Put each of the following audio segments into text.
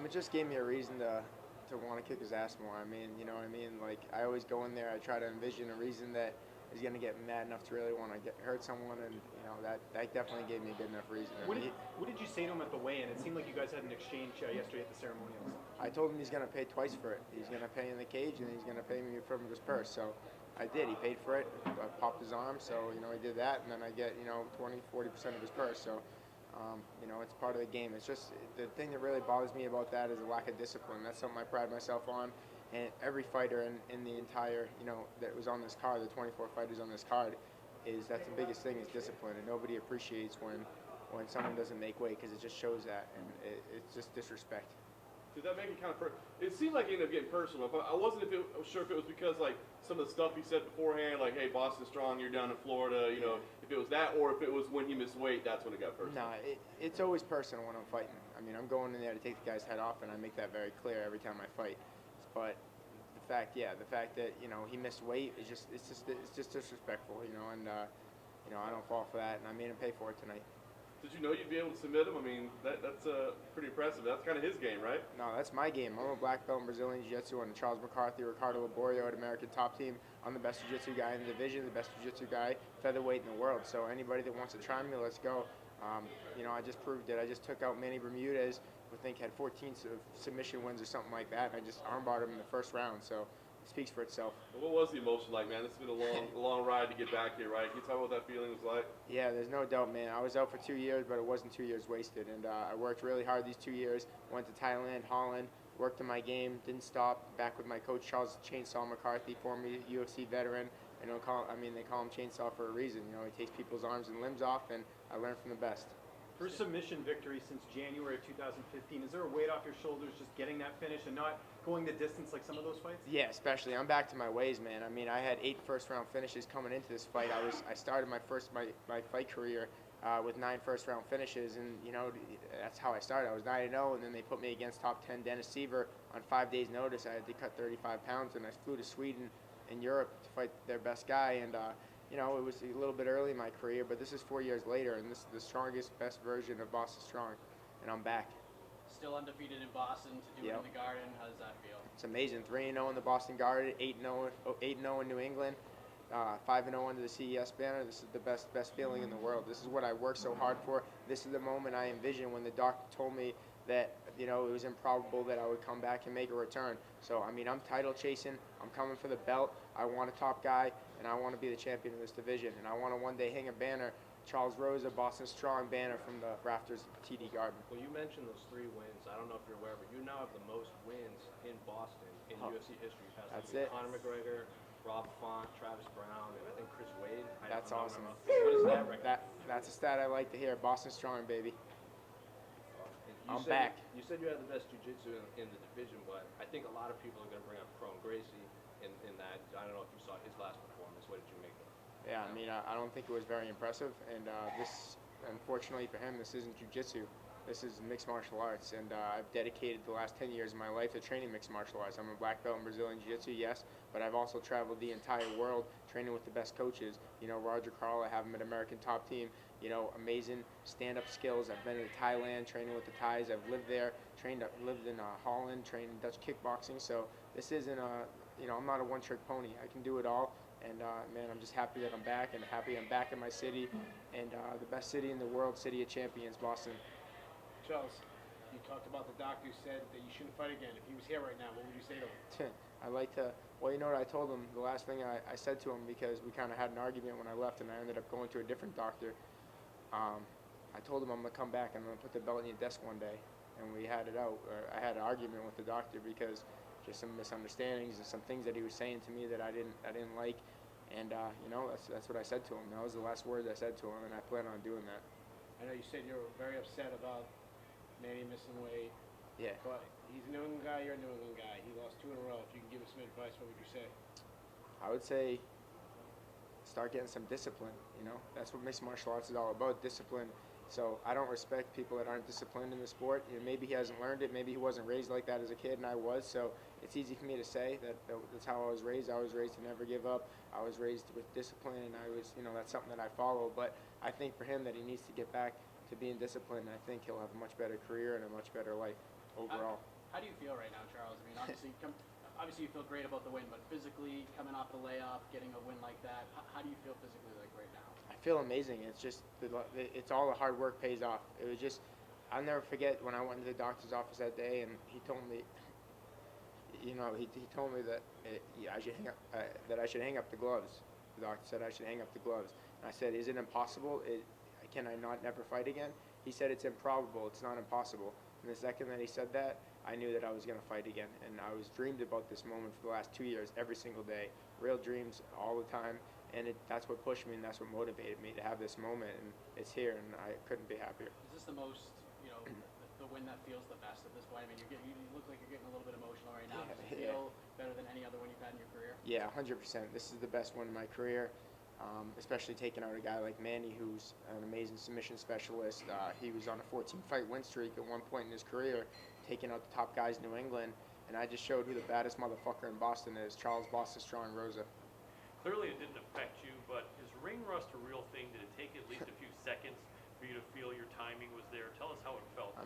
It just gave me a reason to want to kick his ass more. I mean, you know what I mean? Like, I always go in there, I try to envision a reason that is going to get me mad enough to really want to hurt someone, and that definitely gave me a good enough reason. What did you say to him at the weigh-in? It seemed like you guys had an exchange yesterday at the ceremonials. I told him he's going to pay twice for it. He's going to pay in the cage, and he's going to pay me from his purse. So I did. He paid for it. I popped his arm, so he did that, and then I get 20-40% of his purse. So it's part of the game. It's just the thing that really bothers me about that is the lack of discipline. That's something I pride myself on. And every fighter in the entire, that was on this card, the 24 fighters on this card, that's the biggest thing is discipline. And nobody appreciates when someone doesn't make weight because it just shows that. And it's just disrespect. Did that make it kind of it seemed like it ended up getting personal, but I wasn't sure if it was because like some of the stuff he said beforehand, like, hey, Boston Strong, you're down in Florida, if it was that, or if it was when he missed weight, that's when it got personal. No, it's always personal when I'm fighting. I mean, I'm going in there to take the guy's head off, and I make that very clear every time I fight. But the fact that he missed weight is it's just disrespectful, and I don't fall for that, and I made him pay for it tonight. Did you know you'd be able to submit him? I mean, that's pretty impressive. That's kind of his game, right? No, that's my game. I'm a black belt in Brazilian Jiu-Jitsu on the Charles McCarthy, Ricardo Laborio at American Top Team. I'm the best Jiu-Jitsu guy in the division, the best Jiu-Jitsu guy, featherweight in the world. So anybody that wants to try me, let's go. I just proved it. I just took out Manny Bermudez, who I think had 14 submission wins or something like that, and I just armbarred him in the first round. So it speaks for itself. Well, what was the emotion like, man? It's been a long ride to get back here, right? Can you tell me what that feeling was like? Yeah, there's no doubt, man. I was out for 2 years, but it wasn't 2 years wasted. And I worked really hard these 2 years. Went to Thailand, Holland, worked on my game, didn't stop. Back with my coach, Charles Chainsaw McCarthy, former UFC veteran. And they call him Chainsaw for a reason. He takes people's arms and limbs off, and I learned from the best. First submission victory since January of 2015. Is there a weight off your shoulders just getting that finish and not going the distance like some of those fights? Yeah, especially. I'm back to my ways, man. I mean, I had 8 first-round finishes coming into this fight. I started my fight career with 9 first-round finishes, and that's how I started. I was 9-0, and then they put me against top 10 Dennis Seaver on 5 days' notice. I had to cut 35 pounds, and I flew to Sweden and Europe to fight their best guy, and it was a little bit early in my career, but this is 4 years later, and this is the strongest, best version of Boston Strong, and I'm back. Still undefeated in Boston to do it in the Garden. How does that feel? It's amazing. 3-0 in the Boston Garden, 8-0 in New England, 5-0 under the CES banner. This is the best feeling in the world. This is what I worked so hard for. This is the moment I envisioned when the doctor told me that it was improbable that I would come back and make a return. So I'm title chasing. I'm coming for the belt. I want a top guy, and I want to be the champion of this division. And I want to one day hang a banner, Charles Rosa, Boston Strong banner from the rafters of TD Garden. Well, you mentioned those 3 wins. I don't know if you're aware, but you now have the most wins in Boston in UFC history. That's it. Conor McGregor, Rob Font, Travis Brown, and I think Chris Wade. That's awesome. What is that record? That's a stat I like to hear. Boston Strong, baby. I'm said, back. You said you had the best jiu-jitsu in the division, but I think a lot of people are going to bring up Chrome Gracie in that. I don't know if you saw his last performance. What did you make of it? Yeah, I don't think it was very impressive, and this, unfortunately for him, this isn't jiu-jitsu. This is mixed martial arts, and I've dedicated the last 10 years of my life to training mixed martial arts. I'm a black belt in Brazilian Jiu-Jitsu, yes, but I've also traveled the entire world training with the best coaches. Roger Carl, I have him at American Top Team. Amazing stand-up skills. I've been to Thailand training with the Thais. I've lived there, lived in Holland, trained in Dutch kickboxing. So this isn't I'm not a one-trick pony. I can do it all. And, man, I'm just happy that I'm back, and happy I'm back in my city, and the best city in the world, city of champions, Boston. Charles, you talked about the doctor who said that you shouldn't fight again. If he was here right now, what would you say to him? I like to, well, you know what I told him, the last thing I said to him, because we kind of had an argument when I left and I ended up going to a different doctor. I told him I'm going to come back and I'm going to put the belt in your desk one day. And we had it out. I had an argument with the doctor because just some misunderstandings and some things that he was saying to me that I didn't like. And, that's what I said to him. That was the last words I said to him, and I plan on doing that. I know you said you were very upset about Manny missing weight. Yeah. But he's a New England guy, you're a New England guy. He lost 2 in a row. If you could give him some advice, what would you say? I would say start getting some discipline, That's what mixed martial arts is all about, discipline. So I don't respect people that aren't disciplined in the sport. Maybe he hasn't learned it. Maybe he wasn't raised like that as a kid, and I was. So it's easy for me to say that's how I was raised. I was raised to never give up. I was raised with discipline, and I was, that's something that I follow. But I think for him that he needs to get back to being disciplined. I think he'll have a much better career and a much better life. overall. How do you feel right now, Charles? I mean, obviously you feel great about the win, but physically, coming off the layoff, getting a win like that, how do you feel physically like right now? I feel amazing. It's just it's all the hard work pays off. It was just I'll never forget when I went to the doctor's office that day and he told me, he told me that I should hang up the gloves. The doctor said I should hang up the gloves. And I said, is it impossible? Can I not never fight again? He said it's improbable. It's not impossible. And the second that he said that, I knew that I was going to fight again. And I was dreamed about this moment for the last 2 years, every single day. Real dreams all the time. And that's what pushed me and that's what motivated me to have this moment. And it's here, and I couldn't be happier. Is this the most, the win that feels the best at this point? I mean, you look like you're getting a little bit emotional right now. Does it feel better than any other one you've had in your career? Yeah, 100%. This is the best one in my career, especially taking out a guy like Manny, who's an amazing submission specialist. He was on a 14-fight win streak at one point in his career, taking out the top guys in New England, and I just showed who the baddest motherfucker in Boston is, Charles Boston Strong Rosa. Clearly it didn't affect you, but is ring rust a real thing? Did it take at least a few seconds for you to feel your timing was there? Tell us how it felt.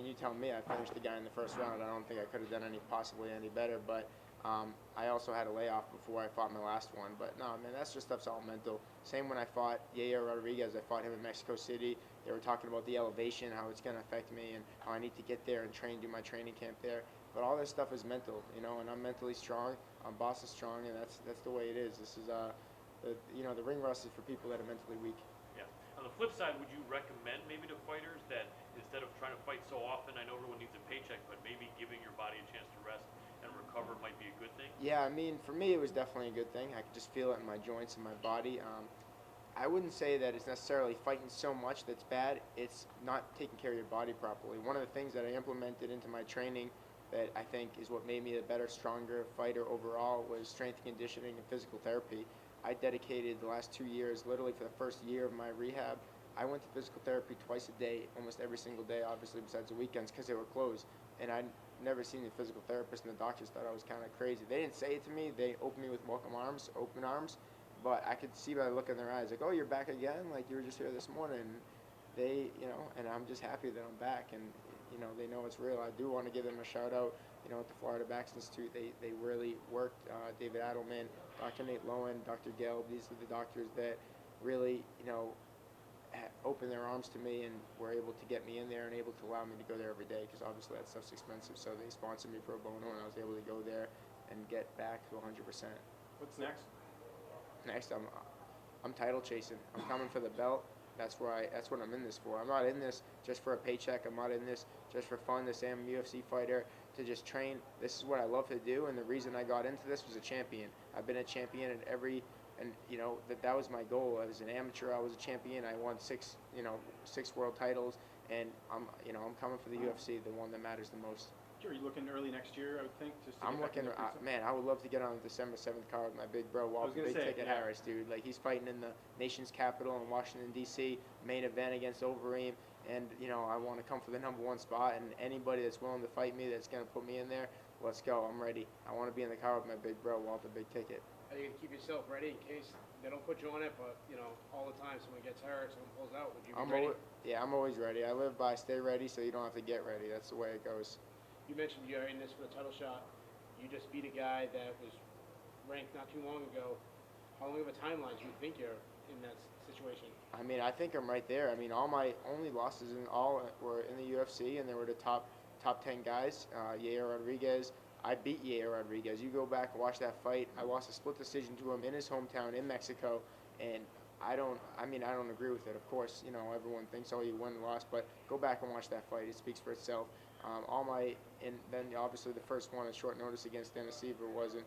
You tell me. I finished the guy in the first round. I don't think I could have done possibly any better, but I also had a layoff before I fought my last one. But no, man, that's just stuff's all mental. Same when I fought Yair Rodriguez. I fought him in Mexico City. They were talking about the elevation, how it's going to affect me, and how I need to get there and do my training camp there. But all this stuff is mental, and I'm mentally strong. I'm Boston strong, and that's the way it is. This is the ring rust is for people that are mentally weak. Yeah. On the flip side, would you recommend maybe to fighters that instead of trying to fight so often, I know everyone needs a paycheck, but maybe giving your body a chance to rest and recover might be a good thing? Yeah, for me, it was definitely a good thing. I could just feel it in my joints and my body. I wouldn't say that it's necessarily fighting so much that's bad. It's not taking care of your body properly. One of the things that I implemented into my training that I think is what made me a better, stronger fighter overall was strength and conditioning and physical therapy. I dedicated the last 2 years, literally for the first year of my rehab, I went to physical therapy twice a day, almost every single day, obviously besides the weekends because they were closed. And I'd never seen a physical therapist, and the doctors thought I was kind of crazy. They didn't say it to me. They opened me with open arms, but I could see by the look in their eyes, like, oh, you're back again? Like, you were just here this morning. They, and I'm just happy that I'm back, and, they know it's real. I do want to give them a shout out, at the Florida Back Institute. They really worked. David Adelman, Dr. Nate Lowen, Dr. Gelb, these are the doctors that really, opened their arms to me and were able to get me in there and able to allow me to go there every day, because obviously that stuff's expensive. So they sponsored me pro bono, and I was able to go there and get back to 100%. What's next? Next, I'm title chasing. I'm coming for the belt. That's what I'm in this for. I'm not in this just for a paycheck. I'm not in this just for fun to say I'm a UFC fighter, to just train. This is what I love to do, and the reason I got into this was a champion. I've been a champion at that was my goal. As an amateur, I was a champion. I won six world titles, and I'm coming for the UFC, the one that matters the most. Are you looking early next year, I would think? I'm looking, man, I would love to get on December 7th card with my big bro, Walter Big Ticket Harris, dude. Like, he's fighting in the nation's capital in Washington, D.C., main event against Overeem. And, I want to come for the #1 spot. And anybody that's willing to fight me, that's going to put me in there, let's go. I'm ready. I want to be in the car with my big bro, Walter Big Ticket. Are you going to keep yourself ready in case they don't put you on it, but, all the time someone gets hurt, someone pulls out, would you be ready? I'm always ready. I live by stay ready, so you don't have to get ready. That's the way it goes. You mentioned you're in this for the title shot. You just beat a guy that was ranked not too long ago. How long of a timeline do you think you're in that situation? I think I'm right there. All my only losses were in the UFC, and they were the top 10 guys. Yair Rodriguez. I beat Yair Rodriguez. You go back and watch that fight. I lost a split decision to him in his hometown in Mexico, and I don't agree with it. Of course, everyone thinks, oh, you won and lost, but go back and watch that fight. It speaks for itself. And then obviously the first one at short notice against Dennis Seaver wasn't,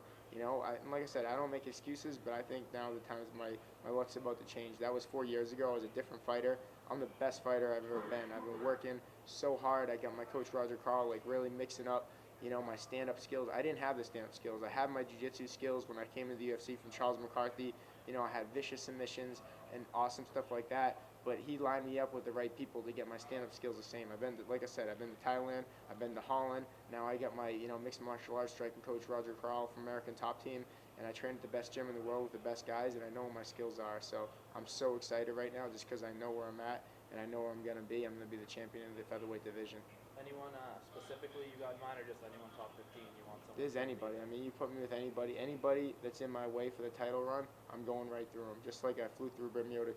like I said, I don't make excuses, but I think now the times my luck's about to change. That was 4 years ago. I was a different fighter. I'm the best fighter I've ever been. I've been working so hard. I got my coach Roger Carl really mixing up, my stand-up skills. I didn't have the stand-up skills. I had my jiu-jitsu skills when I came to the UFC from Charles McCarthy. I had vicious submissions and awesome stuff like that. But he lined me up with the right people to get my stand-up skills the same. Like I said, I've been to Thailand, I've been to Holland. Now I got my, mixed martial arts striking coach Roger Carl from American Top Team, and I train at the best gym in the world with the best guys, and I know what my skills are. So I'm so excited right now just because I know where I'm at, and I know where I'm going to be. I'm going to be the champion of the featherweight division. Anyone specifically you got in mind, or just anyone top 15 you want someone? There's anybody. I mean, you put me with anybody. Anybody that's in my way for the title run, I'm going right through them. Just like I flew through Bermuda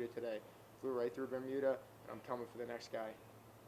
today. Flew right through Bermuda, and I'm coming for the next guy.